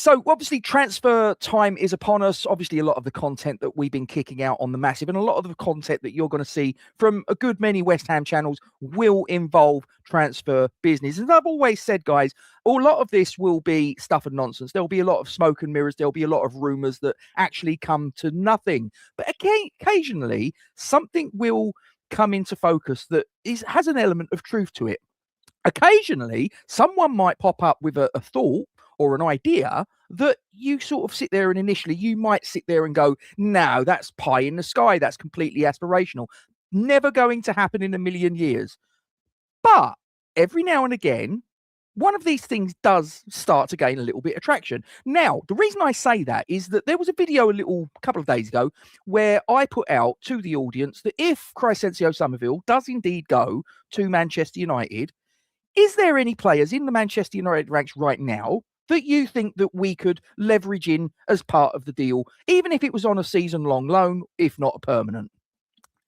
So obviously transfer time is upon us. Obviously a lot of the content that we've been kicking out on the Massive and a lot of the content that you're going to see from a good many West Ham channels will involve transfer business. And I've always said, guys, a lot of this will be stuff and nonsense. There'll be a lot of smoke and mirrors. There'll be a lot of rumours that actually come to nothing. But occasionally something will come into focus that has an element of truth to it. Occasionally someone might pop up with a thought or an idea that you sort of sit there and initially you might sit there and go, no, that's pie in the sky. That's completely aspirational. Never going to happen in a million years. But every now and again, one of these things does start to gain a little bit of traction. Now, the reason I say that is that there was a video a couple of days ago where I put out to the audience that if Crescencio Summerville does indeed go to Manchester United, is there any players in the Manchester United ranks right now that you think that we could leverage in as part of the deal, even if it was on a season-long loan, if not a permanent?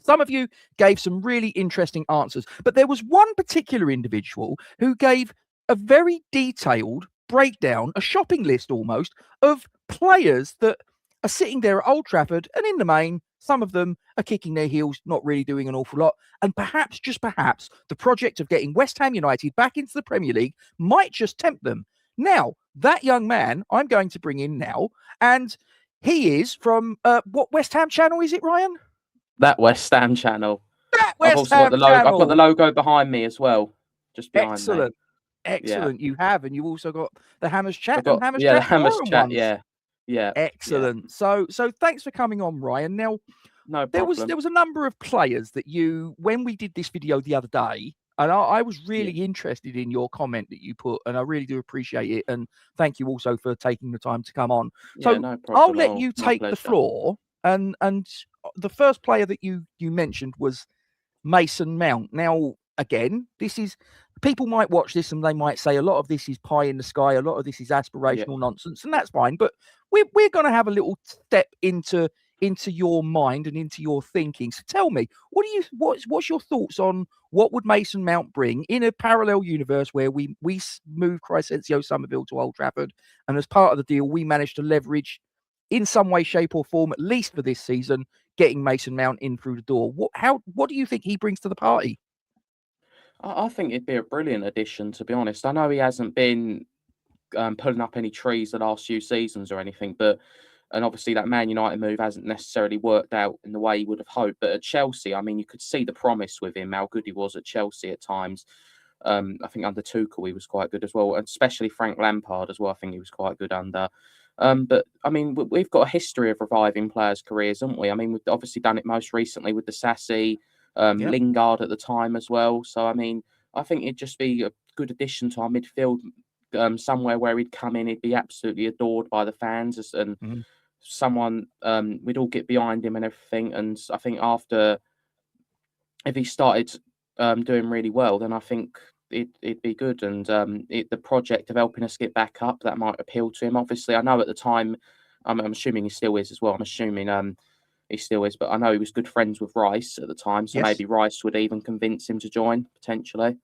Some of you gave some really interesting answers, but there was one particular individual who gave a very detailed breakdown, a shopping list almost, of players that are sitting there at Old Trafford, and in the main, some of them are kicking their heels, not really doing an awful lot. And perhaps, just perhaps, the project of getting West Ham United back into the Premier League might just tempt them. Now, that young man I'm going to bring in now, and he is from what West Ham channel is it, Ryan? That West Ham channel. That West Ham channel. I've got the logo behind me as well, just behind me. Excellent. Yeah. You have, and you also got the Hammers Chat and Hammers Chat. The Hammers Chat. Ones. Yeah. Excellent. Yeah. So thanks for coming on, Ryan. Now, no problem. There was a number of players that when we did this video the other day. And I was really interested in your comment that you put, and I really do appreciate it. And thank you also for taking the time to come on. So no problem. I'll let you take the floor. And the first player that you mentioned was Mason Mount. Now, again, people might watch this and they might say a lot of this is pie in the sky, a lot of this is aspirational nonsense, and that's fine. But we're going to have a little step into your mind and into your thinking. So tell me, what's your thoughts on what would Mason Mount bring in a parallel universe where we move Crescencio Summerville to Old Trafford, and as part of the deal, we managed to leverage in some way, shape or form, at least for this season, getting Mason Mount in through the door. What do you think he brings to the party? I think it'd be a brilliant addition, to be honest. I know he hasn't been pulling up any trees the last few seasons or anything, and obviously that Man United move hasn't necessarily worked out in the way he would have hoped. But at Chelsea, I mean, you could see the promise with him, how good he was at Chelsea at times. I think under Tuchel, he was quite good as well, and especially Frank Lampard as well. I think he was quite good under. But I mean, we've got a history of reviving players' careers, haven't we? I mean, we've obviously done it most recently with Disasi, Lingard at the time as well. So, I mean, I think it'd just be a good addition to our midfield, somewhere where he'd come in, he'd be absolutely adored by the fans, and someone we'd all get behind him and everything. And I think if he started doing really well, then I think it'd be good. And the project of helping us get back up, that might appeal to him. Obviously, I know at the time, I'm assuming he still is as well. I'm assuming he still is, but I know he was good friends with Rice at the time, so maybe Rice would even convince him to join potentially.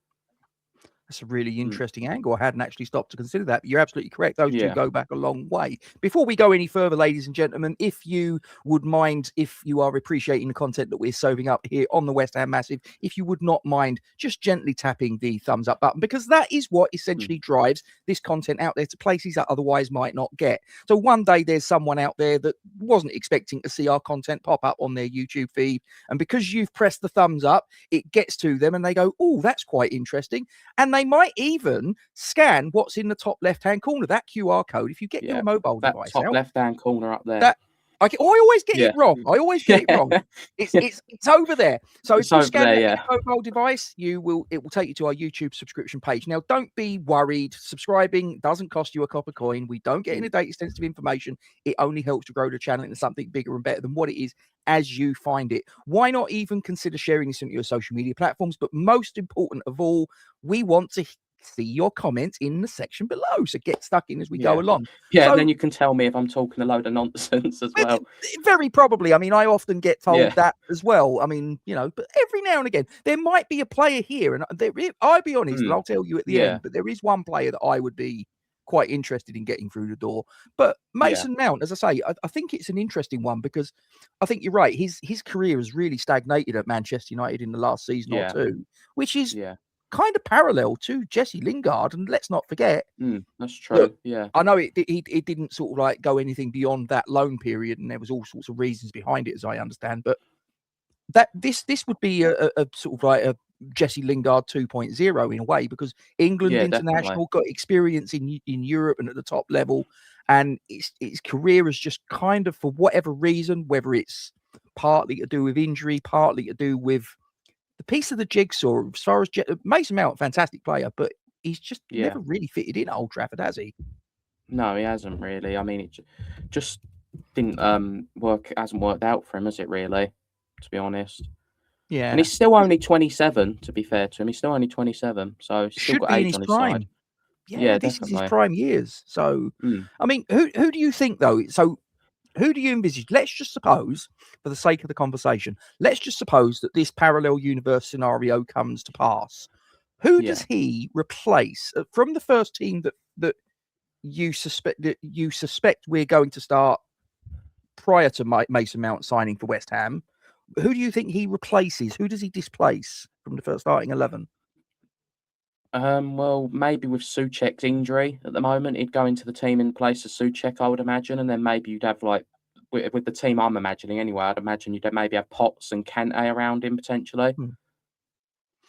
That's a really interesting angle. I hadn't actually stopped to consider that. But you're absolutely correct. Those two go back a long way. Before we go any further, ladies and gentlemen, if you would mind, if you are appreciating the content that we're serving up here on the West Ham Massive, if you would not mind just gently tapping the thumbs up button, because that is what essentially drives this content out there to places that otherwise might not get. So one day there's someone out there that wasn't expecting to see our content pop up on their YouTube feed. And because you've pressed the thumbs up, it gets to them and they go, oh, that's quite interesting. And they might even scan what's in the top left-hand corner, that QR code. If you get your mobile device top left-hand corner up there. I always get it wrong. I always get it wrong. It's over there. So if you scan your mobile device, it will take you to our YouTube subscription page. Now, don't be worried. Subscribing doesn't cost you a copper coin. We don't get any data-sensitive information. It only helps to grow the channel into something bigger and better than what it is as you find it. Why not even consider sharing this into your social media platforms? But most important of all, we want to see your comments in the section below. So get stuck in as we go along. Yeah, and then you can tell me if I'm talking a load of nonsense as well. Very probably. I mean, I often get told that as well. I mean, but every now and again, there might be a player here. And I'll be honest, and I'll tell you at the end, but there is one player that I would be quite interested in getting through the door. But Mason Mount, as I say, I think it's an interesting one because I think you're right. His career has really stagnated at Manchester United in the last season or two, which is kind of parallel to Jesse Lingard. And let's not forget, that's true. I know it didn't sort of like go anything beyond that loan period, and there was all sorts of reasons behind it, as I understand. But that this would be a sort of like a Jesse Lingard 2.0 in a way, because England international, got experience in Europe and at the top level, and its career is just kind of, for whatever reason, whether it's partly to do with injury, partly to do with the piece of the jigsaw, as far as Mason Mount, fantastic player, but he's just never really fitted in at Old Trafford, has he? No, he hasn't really. I mean, it just didn't hasn't worked out for him, has it really? To be honest. Yeah. And he's still only 27, to be fair to him. He's still only 27. So he's still got age on his side. Yeah, this is his prime years. So, I mean, who do you think, though? So, who do you envisage? Let's just suppose, for the sake of the conversation, let's just suppose that this parallel universe scenario comes to pass. Who does he replace from the first team that you suspect we're going to start prior to Mason Mount signing for West Ham? Who do you think he replaces? Who does he displace from the first starting 11? Well, maybe with Souček's injury at the moment, he'd go into the team in place of Souček, I would imagine, and then maybe you'd have, like, with the team I'm imagining anyway, I'd imagine you'd maybe have Potts and Kante around him potentially.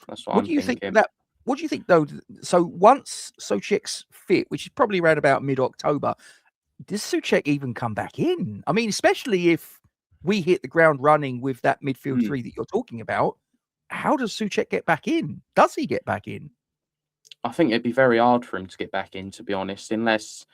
That's what I'm thinking. What do you think, though? So once Souček's fit, which is probably around about mid-October, does Souček even come back in? I mean, especially if we hit the ground running with that midfield three that you're talking about, how does Souček get back in? Does he get back in? I think it'd be very hard for him to get back in, to be honest, unless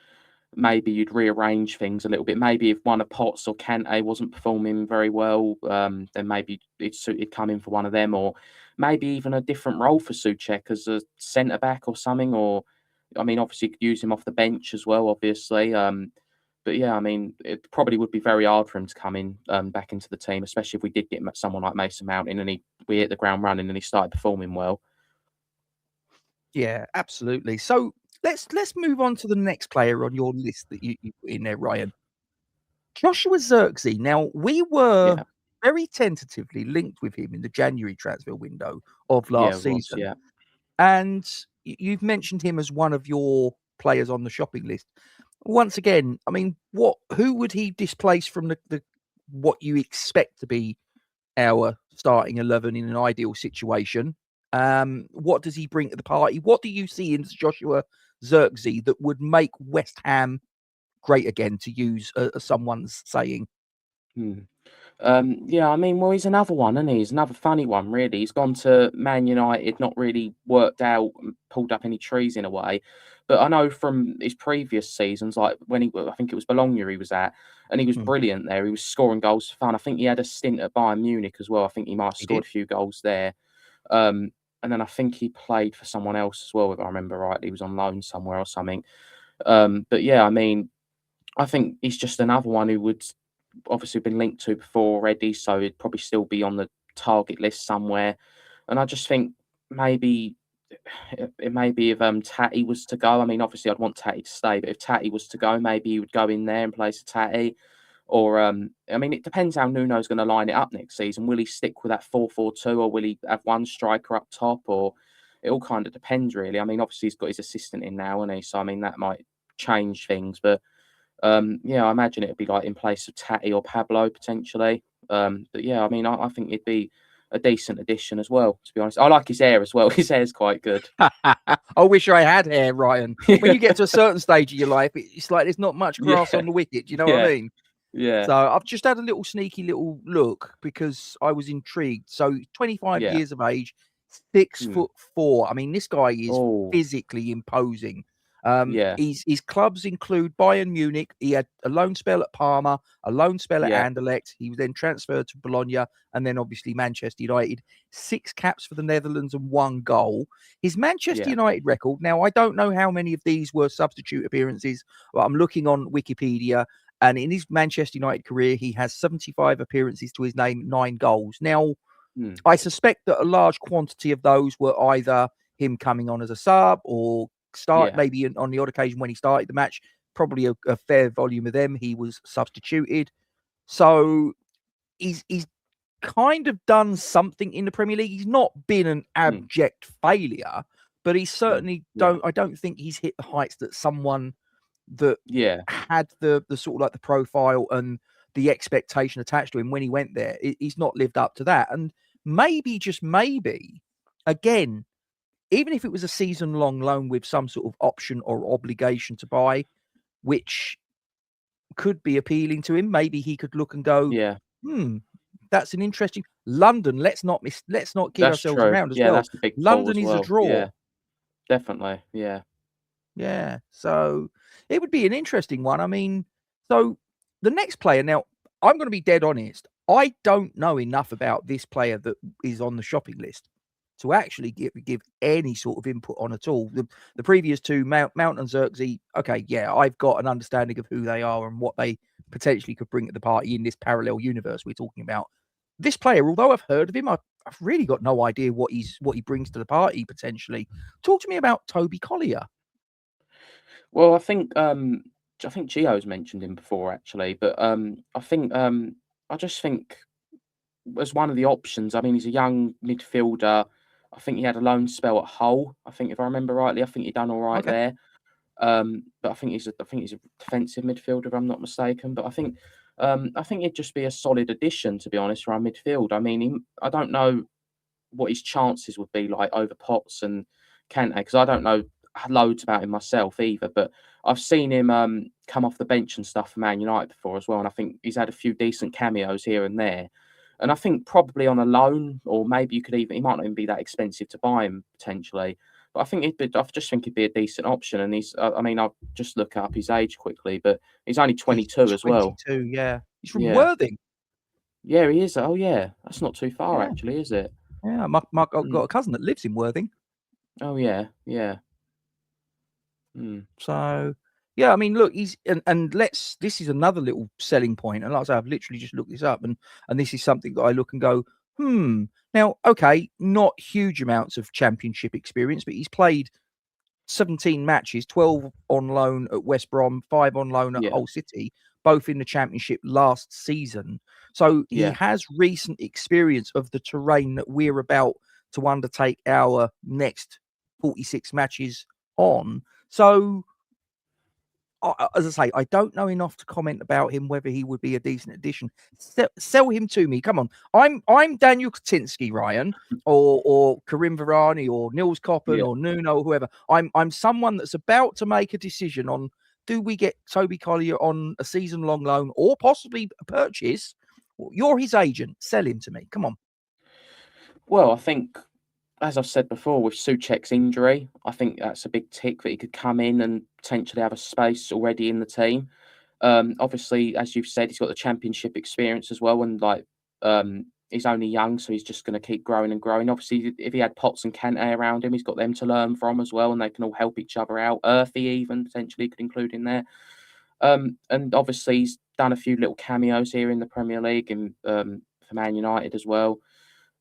maybe you'd rearrange things a little bit. Maybe if one of Potts or Kante wasn't performing very well, then maybe it'd come in for one of them, or maybe even a different role for Souček as a centre-back or something. Or, I mean, obviously you could use him off the bench as well, obviously. But yeah, I mean, it probably would be very hard for him to come in back into the team, especially if we did get someone like Mason Mount in and we hit the ground running and he started performing well. Yeah, absolutely. So let's move on to the next player on your list that you put in there, Ryan. Joshua Zirkzee. Now, we were very tentatively linked with him in the January transfer window of last season. And you've mentioned him as one of your players on the shopping list. Once again, I mean, who would he displace from the what you expect to be our starting 11 in an ideal situation? What does he bring to the party? What do you see in Joshua Zirkzee that would make West Ham great again, to use someone's saying? Yeah, I mean, well, he's another one, isn't he? He's another funny one, really. He's gone to Man United, not really worked out, pulled up any trees in a way. But I know from his previous seasons, like when I think it was Bologna he was at, and he was brilliant there. He was scoring goals for fun. I think he had a stint at Bayern Munich as well. I think he might have scored a few goals there. And then I think he played for someone else as well, if I remember right. He was on loan somewhere or something. But yeah, I mean, I think he's just another one who would obviously been linked to before already, so he'd probably still be on the target list somewhere. And I just think maybe if Taty was to go, I mean, obviously I'd want Taty to stay, but if Taty was to go, maybe he would go in there and place Taty. Or, I mean, it depends how Nuno's going to line it up next season. Will he stick with that 4-4-2, or will he have one striker up top? Or it all kind of depends, really. I mean, obviously he's got his assistant in now, hasn't he? So, I mean, that might change things. But, yeah, I imagine it'd be like in place of Taty or Pablo, potentially. But, yeah, I mean, I think it'd be a decent addition as well, to be honest. I like his hair as well. His hair's quite good. I wish I had hair, Ryan. When you get to a certain stage of your life, it's like there's not much grass on the wicket. You know what I mean? Yeah. So I've just had a little sneaky little look because I was intrigued. So 25 years of age, 6'4". I mean, this guy is physically imposing. His clubs include Bayern Munich. He had a loan spell at Parma, a loan spell at Anderlecht. He was then transferred to Bologna, and then obviously Manchester United. 6 caps for the Netherlands and 1 goal. His Manchester United record. Now, I don't know how many of these were substitute appearances, but I'm looking on Wikipedia. And in his Manchester United career, he has 75 appearances to his name, 9 goals. Now, I suspect that a large quantity of those were either him coming on as a sub or start, Yeah. maybe on the odd occasion when he started the match, probably a fair volume of them, he was substituted. So he's kind of done something in the Premier League. He's not been an abject failure, but he certainly I don't think he's hit the heights that someone that had the sort of like the profile and the expectation attached to him when he went there. He's not lived up to that. And maybe, just maybe, again, even if it was a season-long loan with some sort of option or obligation to buy, which could be appealing to him, maybe he could look and go, that's an interesting London. Let's not kid That's ourselves true. around as Yeah, well. that's the big pull London as is a well. draw. Yeah, definitely. Yeah. Yeah. So it would be an interesting one. I mean, so the next player, now I'm going to be dead honest. I don't know enough about this player that is on the shopping list to actually give any sort of input on at all. The previous two, Mount and Zirkzee, okay, yeah, I've got an understanding of who they are and what they potentially could bring to the party in this parallel universe we're talking about. This player, although I've heard of him, I've really got no idea what he brings to the party potentially. Talk to me about Toby Collyer. Well, I think Gio's mentioned him before actually, but I just think as one of the options. I mean, he's a young midfielder. I think he had a loan spell at Hull. I think if I remember rightly, I think he done all right Okay. there. But I think he's a defensive midfielder, if I'm not mistaken. But I think he'd just be a solid addition, to be honest, for our midfield. I mean, I don't know what his chances would be like over Potts and Kante, because I don't know loads about him myself either. But I've seen him come off the bench and stuff for Man United before as well, and I think he's had a few decent cameos here and there. And I think probably on a loan, or maybe he might not even be that expensive to buy him potentially. But I just think he'd be a decent option. And I mean, I'll just look up his age quickly, but he's only 22 as well. 22, yeah. He's from Yeah. Worthing. Yeah, he is. Oh, yeah. That's not too far, Yeah. actually, is it? Yeah, I've got a cousin that lives in Worthing. Oh, yeah. Yeah. So, yeah, I mean, look, this is another little selling point. And like I say, I've literally just looked this up, and this is something that I look and go, Now, okay, not huge amounts of championship experience, but he's played 17 matches, 12 on loan at West Brom, 5 on loan at Hull City, both in the championship last season. So he has recent experience of the terrain that we're about to undertake our next 46 matches on. So, as I say, I don't know enough to comment about him, whether he would be a decent addition. Sell him to me. Come on. I'm Daniel Kaczynski, Ryan, or Karim Varane, or Nils Koppen, or Nuno, or whoever. I'm someone that's about to make a decision on, do we get Toby Collyer on a season-long loan or possibly a purchase? You're his agent. Sell him to me. Come on. Well, I think, as I've said before, with Souček's injury, I think that's a big tick that he could come in and potentially have a space already in the team. Obviously, as you've said, he's got the championship experience as well, and he's only young, so he's just going to keep growing and growing. Obviously, if he had Potts and Kante around him, he's got them to learn from as well, and they can all help each other out. Earthy even potentially could include in there. And obviously, he's done a few little cameos here in the Premier League and for Man United as well.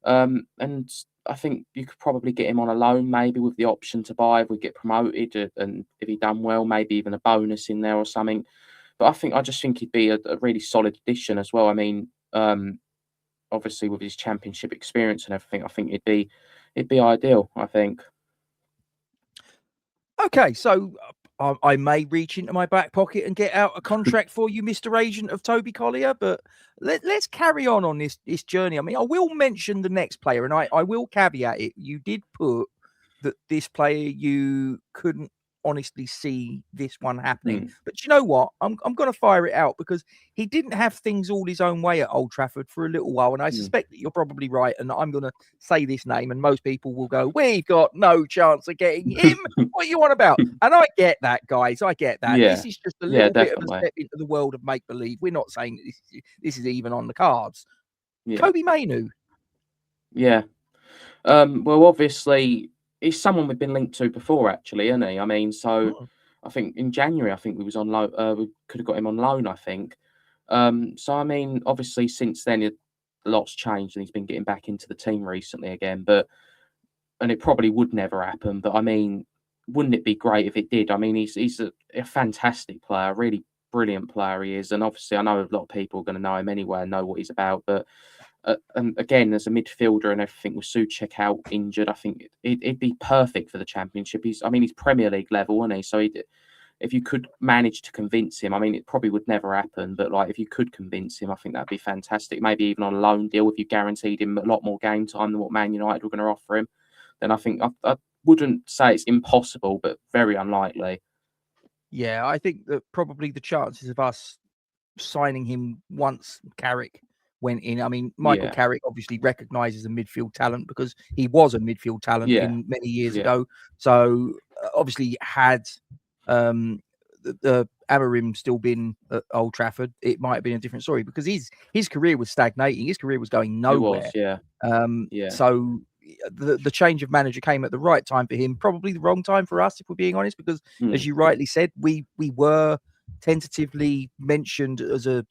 And I think you could probably get him on a loan, maybe with the option to buy if we get promoted, and if he done well, maybe even a bonus in there or something. But I just think he'd be a really solid addition as well. I mean, obviously with his championship experience and everything, I think it'd be ideal, I think. Okay, so I may reach into my back pocket and get out a contract for you, Mr. Agent of Toby Collyer, but let's carry on this journey. I mean, I will mention the next player, and I will caveat it. You did put that this player, you couldn't honestly see this one happening. But you know what? I'm going to fire it out, because he didn't have things all his own way at Old Trafford for a little while, and I suspect that you're probably right, and I'm going to say this name, and most people will go, we've got no chance of getting him. What you want about? And I get that, guys. I get that. Yeah. This is just a little bit of a Definitely. step into the world of make-believe. We're not saying that this is even on the cards. Yeah. Kobbie Mainoo. Yeah. Well, obviously, he's someone we've been linked to before, actually, isn't he? I mean, so I think in January, I think we was on loan. We could have got him on loan, I think. So I mean, obviously, since then, a lot's changed, and he's been getting back into the team recently again. And it probably would never happen. But I mean, wouldn't it be great if it did? I mean, he's a fantastic player, really brilliant player he is, and obviously I know a lot of people are going to know him anyway and know what he's about. But and again, as a midfielder and everything, with Souček out injured, I think it'd be perfect for the Championship. He's Premier League level, isn't he? So if you could manage to convince him, I mean, it probably would never happen, but like if you could convince him, I think that'd be fantastic. Maybe even on a loan deal, if you guaranteed him a lot more game time than what Man United were going to offer him, then I think I wouldn't say it's impossible, but very unlikely. Yeah, I think that probably the chances of us signing him once Carrick went in. I mean, Michael Yeah, Carrick obviously recognises a midfield talent because he was a midfield talent yeah, in many years yeah, ago. So obviously, had the Amorim still been at Old Trafford, it might have been a different story because his career was stagnating. His career was going it was, nowhere. yeah, yeah, So the change of manager came at the right time for him, probably the wrong time for us, if we're being honest, because as mm, you rightly said, we were tentatively mentioned as a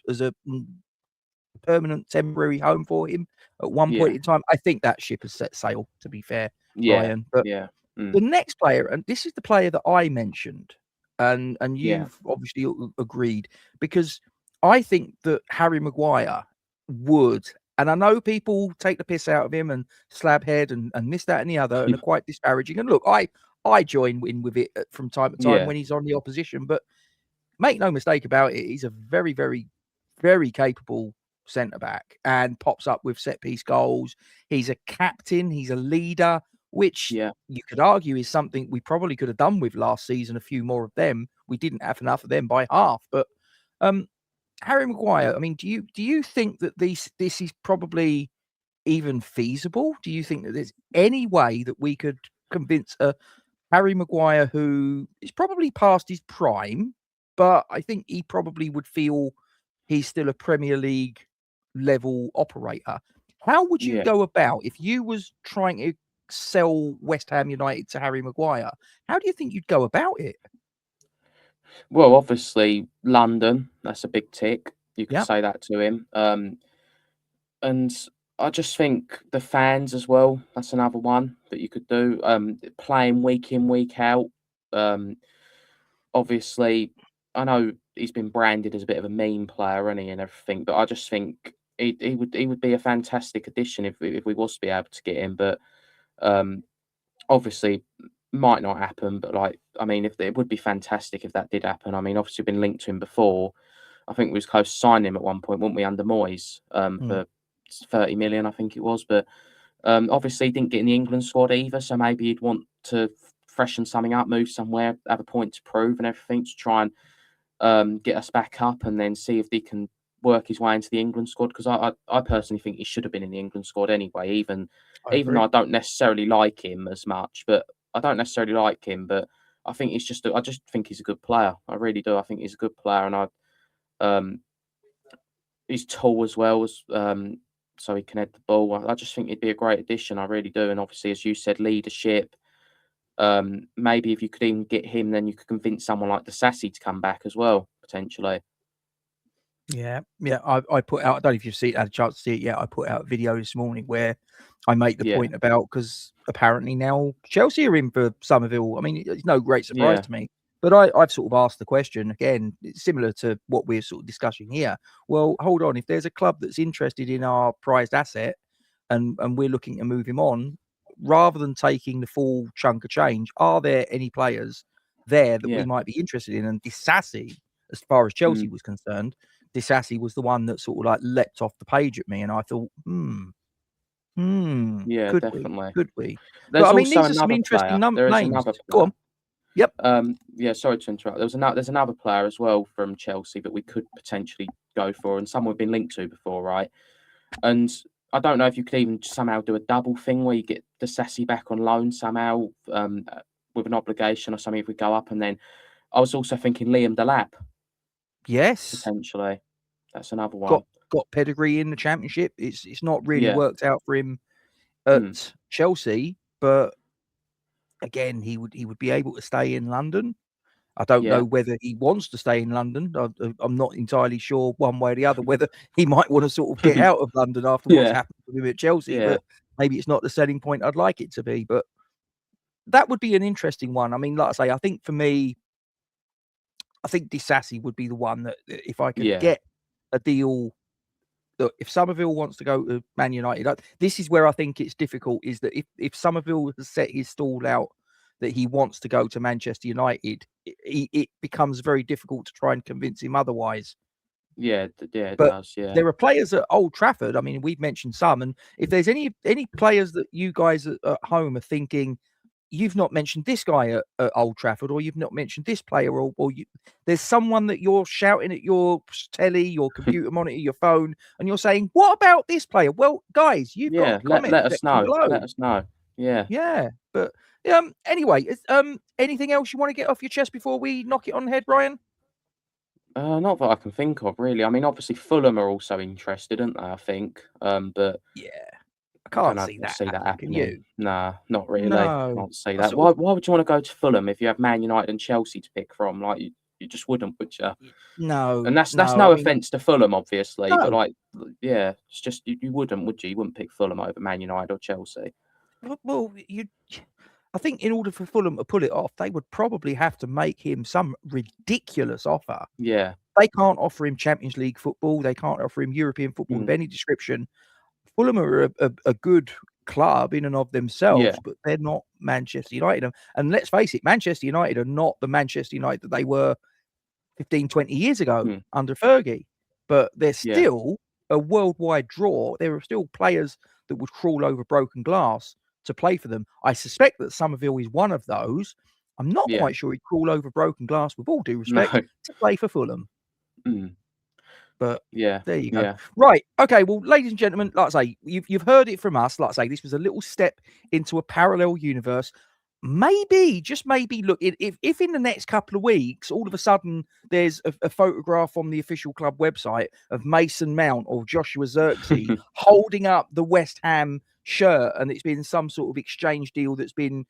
permanent temporary home for him at one yeah, point in time. I think that ship has set sail, to be fair, yeah, Ryan. But yeah, the next player, and this is the player that I mentioned, and yeah, you've obviously agreed, because I think that Harry Maguire would, and I know people take the piss out of him and slab head and this, that, and the other, and are quite disparaging. And look, I join in with it from time to time yeah, when he's on the opposition, but make no mistake about it, he's a very, very, very capable centre back and pops up with set piece goals. He's a captain, he's a leader, which yeah. you could argue is something we probably could have done with last season, a few more of them. We didn't have enough of them by half. But Harry Maguire, I mean, do you think that this is probably even feasible? Do you think that there's any way that we could convince a Harry Maguire, who is probably past his prime, but I think he probably would feel he's still a Premier League level operator? How would you Yeah. go about if you was trying to sell West Ham United to Harry Maguire? How do you think you'd go about it? Well, obviously London, that's a big tick. You could Yeah, say that to him. And I just think the fans as well, that's another one that you could do. Playing week in, week out. Um, obviously, I know he's been branded as a bit of a meme player, and everything, but I just think he would be a fantastic addition if we was to be able to get him. But um, obviously might not happen, but like I mean, if it would be fantastic if that did happen. I mean, obviously we've been linked to him before. I think we was close to signing him at one point, weren't we, under Moyes, mm, for 30 million, I think it was. But obviously he didn't get in the England squad either, so maybe he'd want to freshen something up, move somewhere, have a point to prove and everything to try and get us back up, and then see if he can work his way into the England squad. Because I personally think he should have been in the England squad anyway. I Even though agree. I don't necessarily like him as much, but I think I just think he's a good player. I really do. I think he's a good player, and um, he's tall as well as so he can head the ball. I just think he'd be a great addition. I really do. And obviously, as you said, leadership. Maybe if you could even get him, then you could convince someone like Disasi to come back as well, potentially. Yeah, yeah. I put out. I don't know if you've had a chance to see it yet. I put out a video this morning where I make the Yeah, point about, because apparently now Chelsea are in for Summerville. I mean, it's no great surprise yeah, to me, but I've sort of asked the question again, similar to what we're sort of discussing here. Well, hold on. If there's a club that's interested in our prized asset, and we're looking to move him on, rather than taking the full chunk of change, are there any players there that we yeah. might be interested in? And Disasi, as far as Chelsea Mm, was concerned, Disasi was the one that sort of like leapt off the page at me, and I thought, yeah, could we? definitely. Could we? But There's I mean, also these are some another interesting player. There is names. another Go player. on. Yep. Yeah, sorry to interrupt. There's another player as well from Chelsea that we could potentially go for, and someone we've been linked to before, right? And I don't know if you could even somehow do a double thing where you get the Sassy back on loan somehow, with an obligation or something if we go up. And then I was also thinking Liam Delap Yes. potentially. That's another Got one. got pedigree in the Championship. It's not really Yeah. worked out for him Mm. at Chelsea, but again, he would be able to stay in London. I don't Yeah. know whether he wants to stay in London. I'm not entirely sure one way or the other whether he might want to sort of get out of London after what's Yeah. happened to him at Chelsea, Yeah. but maybe it's not the selling point I'd like it to be. But that would be an interesting one. I mean, like I say, I think for me, I think Disasi would be the one that if I could get a deal. Look, if Summerville wants to go to Man United, this is where I think it's difficult. Is that if Summerville has set his stall out that he wants to go to Manchester United, it becomes very difficult to try and convince him otherwise. Yeah, it But does. Yeah, there are players at Old Trafford. I mean, we've mentioned some, and if there's any players that you guys at home are thinking, you've not mentioned this guy at Old Trafford, or you've not mentioned this player, or there's someone that you're shouting at your telly, your computer monitor, your phone, and you're saying, "What about this player?" Well, guys, you've got a comment let us section know. below. Let us know. Yeah. Yeah, but anyway, anything else you want to get off your chest before we knock it on the head, Ryan? Not that I can think of, really. I mean, obviously Fulham are also interested, aren't they? I think. But Yeah, I I don't can't know see if we'll that see that happening. Can you? happening. Nah, not really. No, Can't see I that. sort Why would you want to go to Fulham if you have Man United and Chelsea to pick from? Like you just wouldn't, would you? no, And that's no. no I mean, offense to Fulham, obviously, but no. like, yeah, it's just you wouldn't, would you? You wouldn't pick Fulham over Man United or Chelsea. Well, I think in order for Fulham to pull it off, they would probably have to make him some ridiculous offer. Yeah. They can't offer him Champions League football. They can't offer him European football of any description. Fulham are a good club in and of themselves, Yeah. but they're not Manchester United. And let's face it, Manchester United are not the Manchester United that they were 15, 20 years ago under Fergie. But they're still a worldwide draw. There are still players that would crawl over broken glass to play for them. I suspect that Summerville is one of those. I'm not quite sure he'd crawl over broken glass, with all due respect, No. to play for Fulham. Mm. But there you go. Yeah. Right. Okay. Well, ladies and gentlemen, like I say, you've heard it from us. Like I say, this was a little step into a parallel universe. Maybe, just maybe, look, if in the next couple of weeks, all of a sudden there's a photograph on the official club website of Mason Mount or Joshua Zirkzee holding up the West Ham shirt, and it's been some sort of exchange deal that's been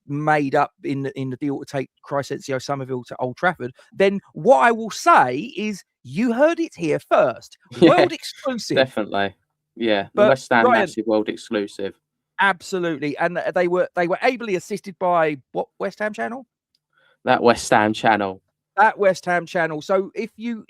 made up in the deal to take Crysencio Summerville to Old Trafford, then what I will say is you heard it here first. World exclusive. Definitely. Yeah. The But West Ham Ryan, massive world exclusive. absolutely. And they were ably assisted by what West Ham channel? That West Ham channel. That West Ham channel. So if you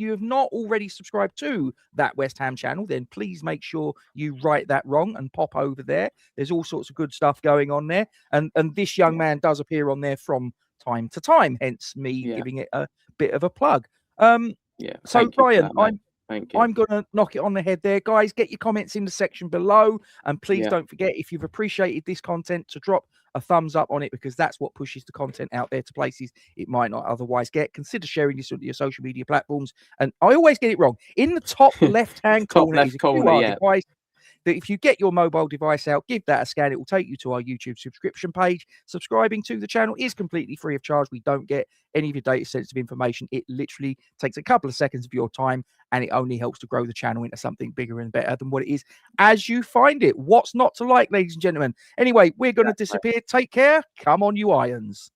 have not already subscribed to that West Ham channel, then please make sure you right that wrong and pop over there. There's all sorts of good stuff going on there. And this young man does appear on there from time to time, hence me giving it a bit of a plug. So Ryan, I'm going to knock it on the head there. Guys, get your comments in the section below. And please don't forget, if you've appreciated this content, to drop a thumbs up on it, because that's what pushes the content out there to places it might not otherwise get. Consider sharing this on your social media platforms. And I always get it wrong. In the top left-hand corner is a QR device. That if you get your mobile device out, give that a scan, it will take you to our YouTube subscription page. Subscribing to the channel is completely free of charge. We don't get any of your data sensitive information. It literally takes a couple of seconds of your time, and it only helps to grow the channel into something bigger and better than what it is as you find it. What's not to like, ladies and gentlemen? Anyway, we're going to disappear. Take care. Come on, you irons.